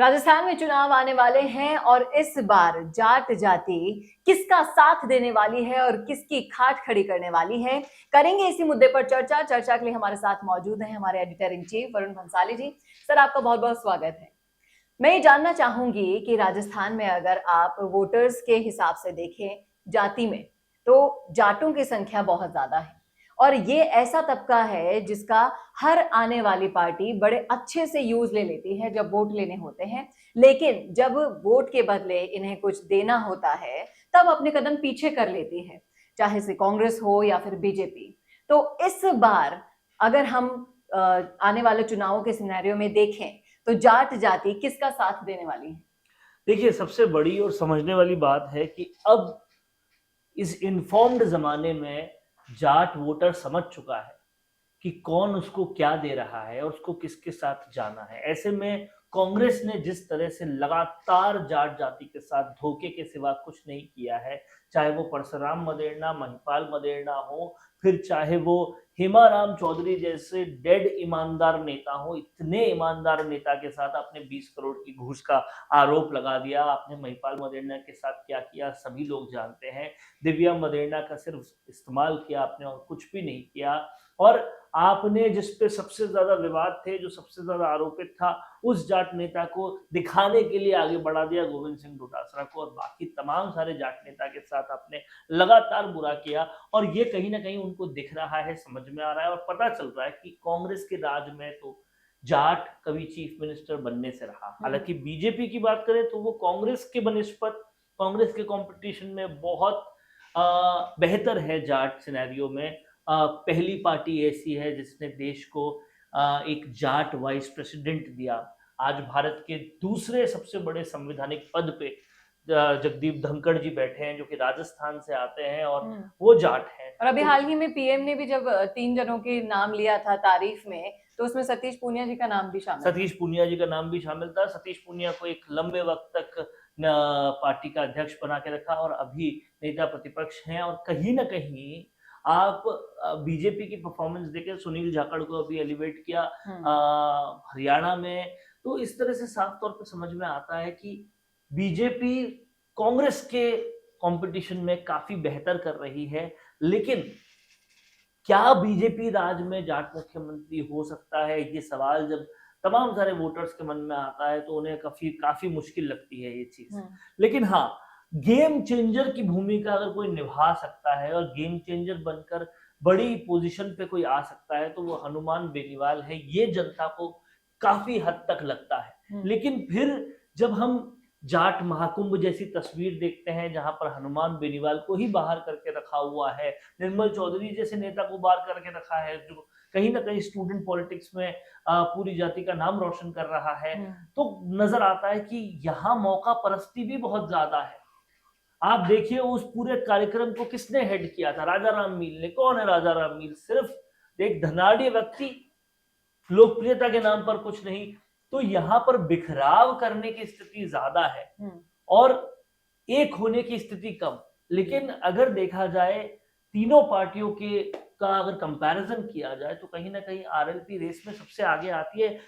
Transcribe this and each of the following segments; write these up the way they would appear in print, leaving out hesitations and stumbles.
राजस्थान में चुनाव आने वाले हैं और इस बार जाट जाति किसका साथ देने वाली है और किसकी खाट खड़ी करने वाली है, करेंगे इसी मुद्दे पर चर्चा के लिए हमारे साथ मौजूद हैं हमारे editor in chief Varun Bhansali ji. Sir, आपका बहुत बहुत स्वागत है। मैं ये जानना चाहूंगी कि राजस्थान में अगर आप वोटर्स के हिसाब से देखें जाति में, तो जाटों की संख्या बहुत ज्यादा है और ये ऐसा तबका है जिसका हर आने वाली पार्टी बड़े अच्छे से यूज ले लेती है जब वोट लेने होते हैं, लेकिन जब वोट के बदले इन्हें कुछ देना होता है तब अपने कदम पीछे कर लेती है, चाहे से कांग्रेस हो या फिर बीजेपी। तो इस बार अगर हम आने वाले चुनावों के सिनेरियो में देखें तो जाट जाति किसका साथ देने वाली है? देखिए, सबसे बड़ी और समझने वाली बात है कि अब इस इन्फॉर्म्ड जमाने में जाट वोटर समझ चुका है कि कौन उसको क्या दे रहा है और उसको किसके साथ जाना है। ऐसे में कांग्रेस ने जिस तरह से लगातार जाट जाति के साथ धोखे के सिवा कुछ नहीं किया है, चाहे वो परशुराम मदेरणा, महिपाल मदेरणा हो, फिर चाहे वो हेमाराम चौधरी जैसे डेड ईमानदार नेता हो, इतने ईमानदार नेता के साथ आपने 20 करोड़ की घूस का आरोप लगा दिया। आपने महिपाल मदेरणा के साथ क्या किया सभी लोग जानते हैं। दिव्या मदेरणा का सिर्फ इस्तेमाल किया आपने और कुछ भी नहीं किया। और आपने जिस पे सबसे ज्यादा विवाद थे, जो सबसे ज्यादा आरोपित था, उस जाट नेता को दिखाने के लिए आगे बढ़ा दिया गोविंद सिंह डोटासरा को, और बाकी तमाम सारे जाट नेता के साथ आपने लगातार बुरा किया। और ये कहीं ना कहीं उनको दिख रहा है, समझ में आ रहा है और पता चल रहा है कि कांग्रेस के राज में तो जाट कभी चीफ मिनिस्टर बनने से रहा। हालांकि बीजेपी की बात करें तो वो कांग्रेस के बनिस्पत, कांग्रेस के कंपटीशन में बहुत बेहतर है। जाट सिनेरियो में पहली पार्टी ऐसी है जिसने देश को एक जाट वाइस प्रेसिडेंट दिया। आज भारत के दूसरे सबसे बड़े संवैधानिक पद पे जगदीप धनखड़ जी बैठे हैं, जो कि राजस्थान से आते हैं और वो जाट हैं। और अभी हाल ही में पीएम ने भी जब 3 जनों के नाम लिया था तारीफ में, तो उसमें सतीश पूनिया जी का नाम भी शामिल सतीश पूनिया जी का नाम भी शामिल था। सतीश पूनिया को एक लंबे वक्त तक पार्टी का अध्यक्ष बना के रखा और अभी नेता प्रतिपक्ष हैं। और कहीं ना कहीं आप बीजेपी की परफॉर्मेंस देखें, सुनील जाखड़ को अभी एलिवेट किया हरियाणा में, तो इस तरह से साफ तौर पर समझ में आता है कि बीजेपी कांग्रेस के कंपटीशन में काफी बेहतर कर रही है। लेकिन क्या बीजेपी राज में जाट मुख्यमंत्री हो सकता है, ये सवाल जब तमाम सारे वोटर्स के मन में आता है तो उन्हें काफी मुश्किल लगती है ये चीज। लेकिन हाँ, गेम चेंजर की भूमिका अगर कोई निभा सकता है और गेम चेंजर बनकर बड़ी पोजीशन पे कोई आ सकता है तो वो हनुमान बेनीवाल है, ये जनता को काफी हद तक लगता है। लेकिन फिर जब हम जाट महाकुंभ जैसी तस्वीर देखते हैं जहां पर हनुमान बेनीवाल को ही बाहर करके रखा हुआ है, निर्मल चौधरी जैसे नेता को बाहर करके रखा है जो कहीं ना कहीं स्टूडेंट पॉलिटिक्स में पूरी जाति का नाम रोशन कर रहा है, तो नजर आता है कि यहाँ मौका परस्ती भी बहुत ज्यादा है। आप देखिए उस पूरे कार्यक्रम को किसने हेड किया था? राजा राम मील ने। कौन है राजा राम मील? सिर्फ एक धनाढ़ व्यक्ति, लोकप्रियता के नाम पर कुछ नहीं। तो यहाँ पर बिखराव करने की स्थिति ज्यादा है और एक होने की स्थिति कम। लेकिन अगर देखा जाए तीनों पार्टियों के का अगर कंपैरिजन किया जाए तो कहीं ना कहीं आरएलपी रेस में सबसे आगे आती है,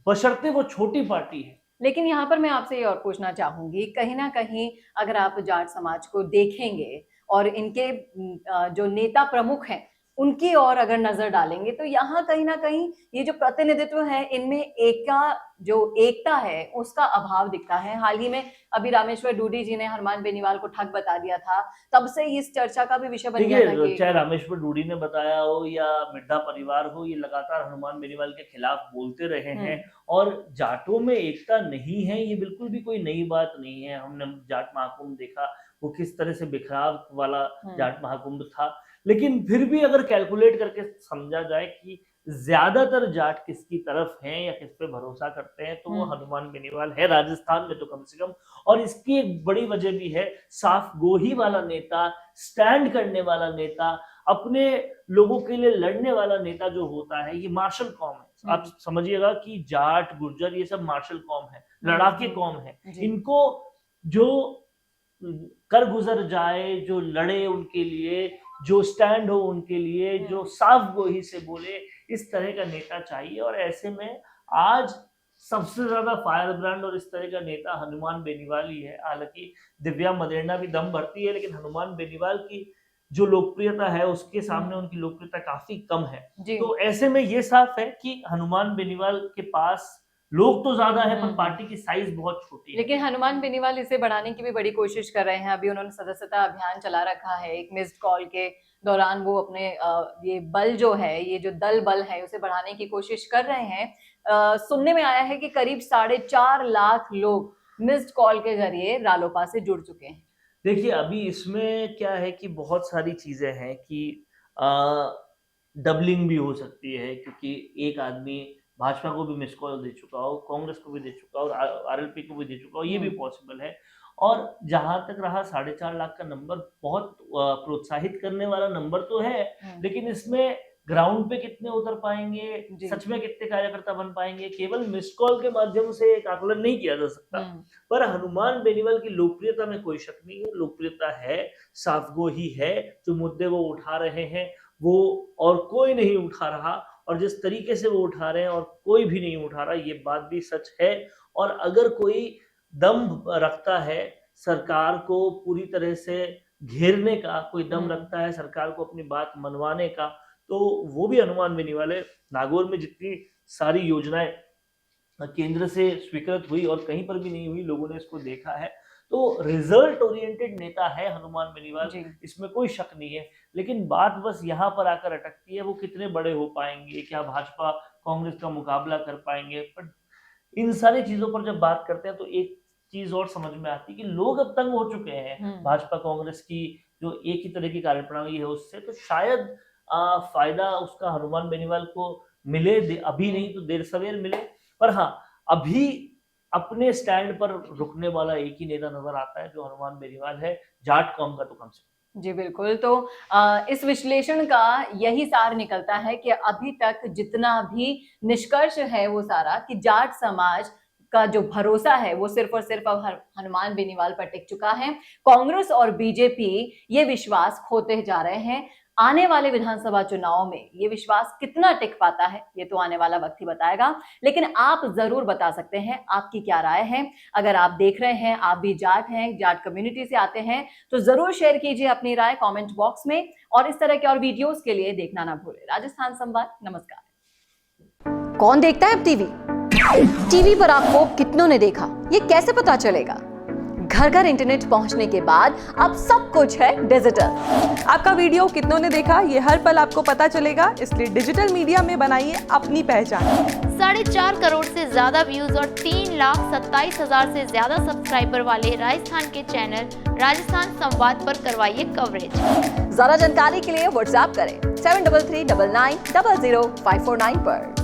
बशर्ते वो छोटी पार्टी है। लेकिन यहाँ पर मैं आपसे ये और पूछना चाहूंगी, कहीं ना कहीं अगर आप जाट समाज को देखेंगे और इनके जो नेता प्रमुख हैं उनकी ओर अगर नजर डालेंगे तो यहाँ कहीं ना कहीं ये जो प्रतिनिधित्व है इनमें एकता है उसका अभाव दिखता है। हाल ही में अभी रामेश्वर डूडी जी ने हनुमान बेनीवाल को ठग बता दिया था, तब से इस चर्चा का भी विषय बन गया था कि चाहे रामेश्वर डूडी ने बताया हो या मिड्ढा परिवार हो, ये लगातार हनुमान बेनीवाल के खिलाफ बोलते रहे हैं। और जाटों में एकता नहीं है ये बिल्कुल भी कोई नई बात नहीं है। हमने जाट महाकुंभ देखा, वो किस तरह से बिखराव वाला जाट महाकुंभ था। लेकिन फिर भी अगर कैलकुलेट करके समझा जाए कि ज्यादातर जाट किसकी तरफ हैं या किस पे भरोसा करते हैं तो वो हनुमान बेनीवाल है, राजस्थान में तो कम से कम। और इसकी एक बड़ी वजह भी है, साफ गोही वाला नेता, स्टैंड करने वाला नेता, अपने लोगों के लिए लड़ने वाला नेता जो होता है, ये मार्शल कौम है। आप समझिएगा कि जाट गुर्जर ये सब मार्शल कौम है, लड़ाके कौम है। इनको जो कर गुजर जाए, जो लड़े उनके लिए, जो स्टैंड हो उनके लिए, जो साफ गोही से बोले, इस तरह का नेता चाहिए। और ऐसे में आज सबसे ज्यादा फायर ब्रांड और इस तरह का नेता हनुमान बेनीवाल ही है। हालांकि दिव्या मदेरणा भी दम भरती है, लेकिन हनुमान बेनीवाल की जो लोकप्रियता है उसके सामने उनकी लोकप्रियता काफी कम है। जी तो ऐसे में ये साफ है कि हनुमान बेनीवाल के पास लोग तो ज्यादा है, पर हम्म। पार्टी की साइज बहुत छोटी है। लेकिन हनुमान बेनीवाल इसे बढ़ाने की भी बड़ी कोशिश कर रहे हैं। अभी उन्होंने सदस्यता अभियान चला रखा है। एक मिस्ड कॉल के दौरान वो अपने ये बल जो है, ये जो दल बल है, उसे बढ़ाने की कोशिश कर रहे हैं। सुनने में आया है कि करीब 4.5 लाख लोग मिस्ड कॉल के जरिए रालोपा से जुड़ चुके हैं। देखिए, अभी इसमें क्या है कि बहुत सारी चीजें हैं कि डबलिंग भी हो सकती है, क्योंकि एक आदमी भाजपा को भी मिस कॉल दे चुका हो, कांग्रेस को भी दे चुका हो और आरएलपी को भी दे चुका हो, ये भी पॉसिबल है। और जहां तक रहा 4.5 लाख का नंबर, बहुत प्रोत्साहित करने वाला नंबर तो है, लेकिन इसमें ग्राउंड पे कितने उतर पाएंगे, सच में कितने कार्यकर्ता बन पाएंगे, केवल मिस कॉल के माध्यम से एक आकलन नहीं किया जा सकता। पर हनुमान बेनीवाल की लोकप्रियता में कोई शक नहीं है, लोकप्रियता है, साफगो ही है। जो मुद्दे वो उठा रहे हैं वो और कोई नहीं उठा रहा, और जिस तरीके से वो उठा रहे हैं और कोई भी नहीं उठा रहा, ये बात भी सच है। और अगर कोई दम रखता है सरकार को पूरी तरह से घेरने का, कोई दम रखता है सरकार को अपनी बात मनवाने का, तो वो भी हनुमान बेनीवाल है। नागौर में जितनी सारी योजनाएं केंद्र से स्वीकृत हुई और कहीं पर भी नहीं हुई, लोगों ने इसको देखा है। तो रिजल्ट ओरिएंटेड नेता है हनुमान बेनीवाल, इसमें कोई शक नहीं है। लेकिन बात बस यहाँ पर आकर अटकती है, वो कितने बड़े हो पाएंगे, क्या भाजपा कांग्रेस का मुकाबला कर पाएंगे। पर इन सारी चीजों पर जब बात करते हैं तो एक चीज और समझ में आती है कि लोग अब तंग हो चुके हैं भाजपा कांग्रेस की जो एक ही तरह की कार्यप्रणाली है उससे। तो शायद फायदा उसका हनुमान बेनीवाल को मिले, अभी नहीं तो देर सवेर मिले। पर हाँ, अभी अपने स्टैंड पर रुकने वाला एक ही नेता नजर आता है, जो हनुमान बेनीवाल है, जाट कौम का तो कम से। जी बिल्कुल। तो इस विश्लेषण का यही सार निकलता है कि अभी तक जितना भी निष्कर्ष है वो सारा, कि जाट समाज का जो भरोसा है वो सिर्फ और सिर्फ अब हनुमान बेनीवाल पर टिक चुका है। कांग्रेस और बीजेपी ये विश्वास खोते जा रहे हैं। आने वाले विधानसभा चुनाव में ये विश्वास कितना टिक पाता है, ये तो आने वाला वक्त ही बताएगा। लेकिन आप जरूर बता सकते हैं आपकी क्या राय है। अगर आप देख रहे हैं, आप भी जाट हैं, जाट कम्युनिटी से आते हैं, तो जरूर शेयर कीजिए अपनी राय कमेंट बॉक्स में। और इस तरह के और वीडियोस के लिए देखना ना भूलें राजस्थान संवाद। नमस्कार। कौन देखता है अब टीवी पर आपको कितनों ने देखा, ये कैसे पता चलेगा? घर घर इंटरनेट पहुंचने के बाद अब सब कुछ है डिजिटल। आपका वीडियो कितनों ने देखा, ये हर पल आपको पता चलेगा। इसलिए डिजिटल मीडिया में बनाइए अपनी पहचान। 4.5 करोड़ से ज्यादा व्यूज और 3,27,000 से ज्यादा सब्सक्राइबर वाले राजस्थान के चैनल राजस्थान संवाद पर करवाइए कवरेज। ज्यादा जानकारी के लिए व्हाट्सएप करें 7339900549 पर।